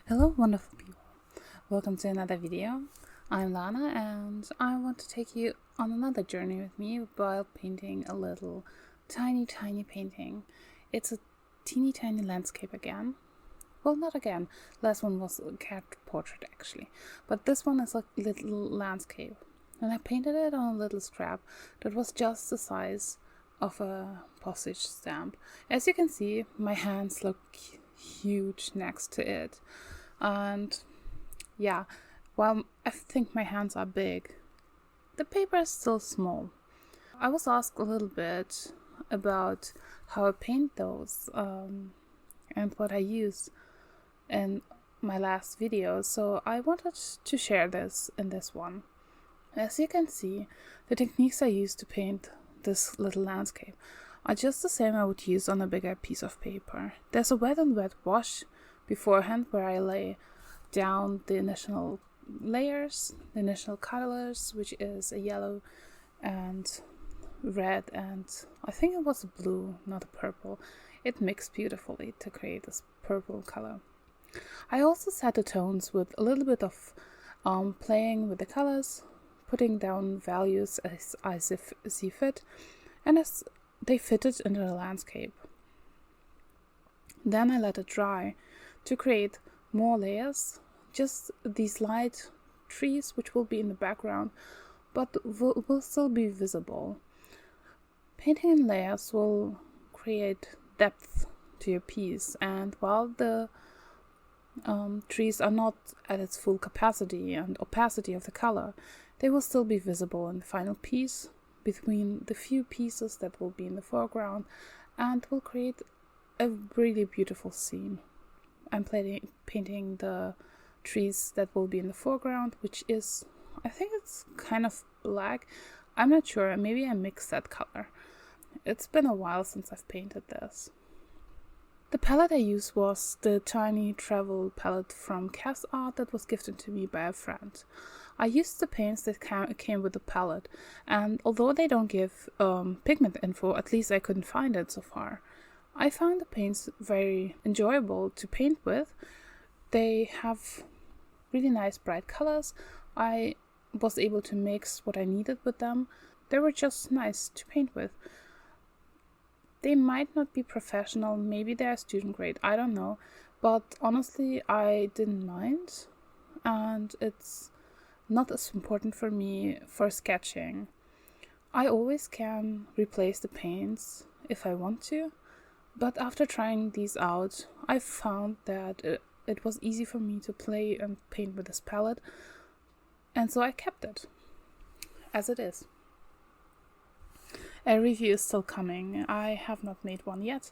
Hello wonderful people, welcome to another video. I'm Lana and I want to take you on another journey with me while painting a little tiny painting. It's a teeny tiny landscape again. Well, not again, last one was a cat portrait actually, but this one is a little landscape. And I painted it on a little scrap that was just the size of a postage stamp. As you can see, my hands look huge next to it. And yeah, while I think my hands are big, the paper is still small. I was asked a little bit about how I paint those and what I use in my last video, so I wanted to share this in this one. As you can see, the techniques I use to paint this little landscape are just the same I would use on a bigger piece of paper. There's a wet and wet wash beforehand where I lay down the initial layers, the initial colors, which is a yellow and red and I think it was a blue, not a purple. It mixed beautifully to create this purple color. I also set the tones with a little bit of playing with the colors, putting down values as I see fit and as they fitted into the landscape. Then I let it dry to create more layers, just these light trees which will be in the background but will still be visible. Painting in layers will create depth to your piece, and while the trees are not at its full capacity and opacity of the color, they will still be visible in the final piece between the few pieces that will be in the foreground and will create a really beautiful scene. I'm painting the trees that will be in the foreground, which is, I think it's kind of black. I'm not sure, maybe I mixed that color. It's been a while since I've painted this. The palette I used was the tiny travel palette from LanaGoesArt that was gifted to me by a friend. I used the paints that came with the palette, and although they don't give pigment info, at least I couldn't find it so far. I found the paints very enjoyable to paint with. They have really nice bright colors. I was able to mix what I needed with them. They were just nice to paint with. They might not be professional, maybe they're student grade, I don't know. But honestly, I didn't mind. And it's not as important for me for sketching. I always can replace the paints if I want to. But after trying these out, I found that it was easy for me to play and paint with this palette. And so I kept it as it is. A review is still coming. I have not made one yet,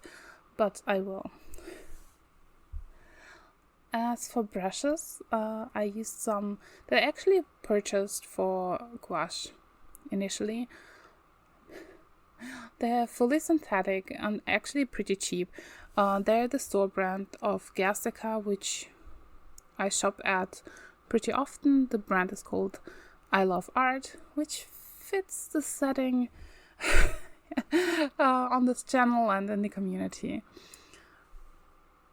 but I will. As for brushes, I used some that I actually purchased for gouache initially. They're fully synthetic and actually pretty cheap. They're the store brand of Gerstica, which I shop at pretty often. The brand is called I Love Art, which fits the setting on this channel and in the community.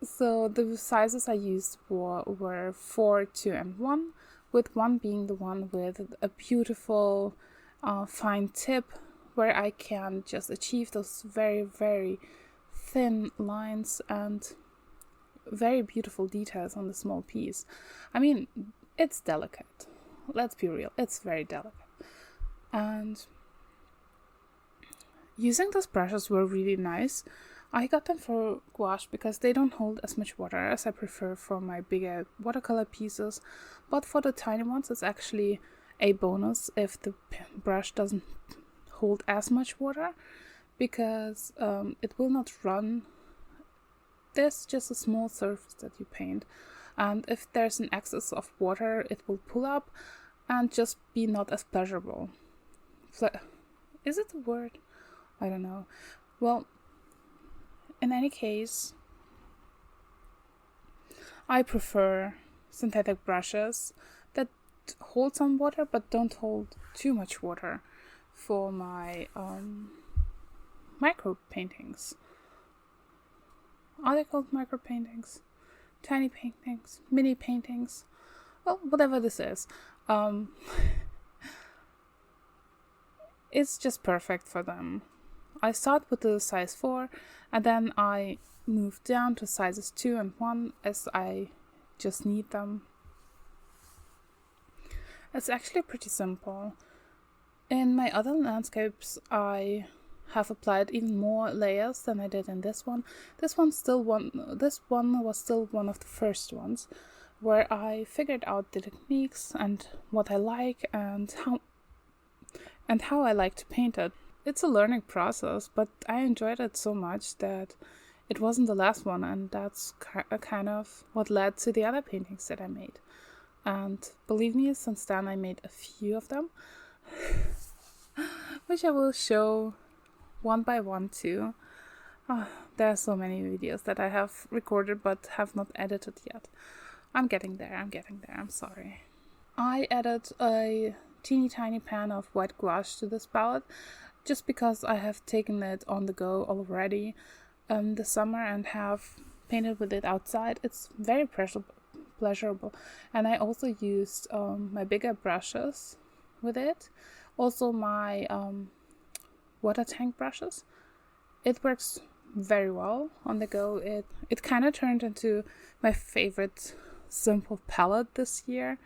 So the sizes I used were 4, 2, and 1, with 1 being the one with a beautiful fine tip where I can just achieve those very thin lines and very beautiful details on the small piece. I mean, it's delicate. Let's be real, it's very delicate. And using those brushes were really nice. I got them for gouache because they don't hold as much water as I prefer for my bigger watercolor pieces, but for the tiny ones it's actually a bonus if the brush doesn't hold as much water, because it will not run. There's just a small surface that you paint, and if there's an excess of water it will pull up and just be not as pleasurable. Is it a word? I don't know. Well, in any case, I prefer synthetic brushes that hold some water but don't hold too much water for my micro paintings. Are they called micro paintings? tiny paintings, mini paintings, well, whatever this is. It's just perfect for them. I start with the size 4 and then I move down to sizes 2 and 1 as I just need them. It's actually pretty simple. In my other landscapes, I have applied even more layers than I did in this one. This one was still one of the first ones where I figured out the techniques and what I like and how I like to paint it. It's a learning process, but I enjoyed it so much that it wasn't the last one, and that's kind of what led to the other paintings that I made. And believe me, since then I made a few of them, which I will show one by one too. There are so many videos that I have recorded but have not edited yet. I'm getting there, I'm sorry. I added a teeny tiny pan of white gouache to this palette just because I have taken it on the go already this summer and have painted with it outside. It's very pleasurable, and I also used my bigger brushes with it, also my water tank brushes. It works very well on the go. It kind of turned into my favorite simple palette this year.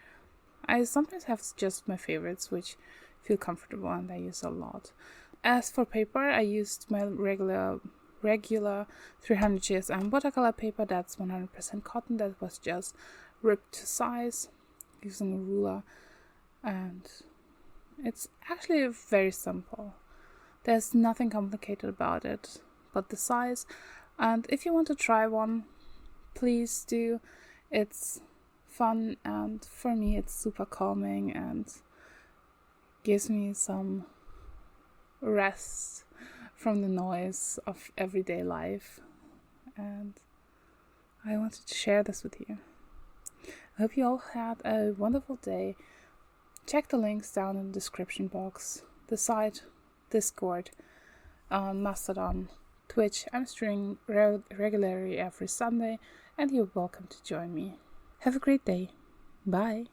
I sometimes have just my favorites which feel comfortable and I use a lot. As for paper, I used my regular 300 GSM watercolor paper. That's 100% cotton. That was just ripped to size using a ruler, and it's actually very simple. There's nothing complicated about it but the size, and if you want to try one, please do. It's fun, and for me it's super calming and gives me some rest from the noise of everyday life, and I wanted to share this with you. I hope you all had a wonderful day. Check the links down in the description box, the site, Discord, Mastodon, Twitch. I'm streaming regularly every Sunday, and you're welcome to join me. Have a great day. Bye.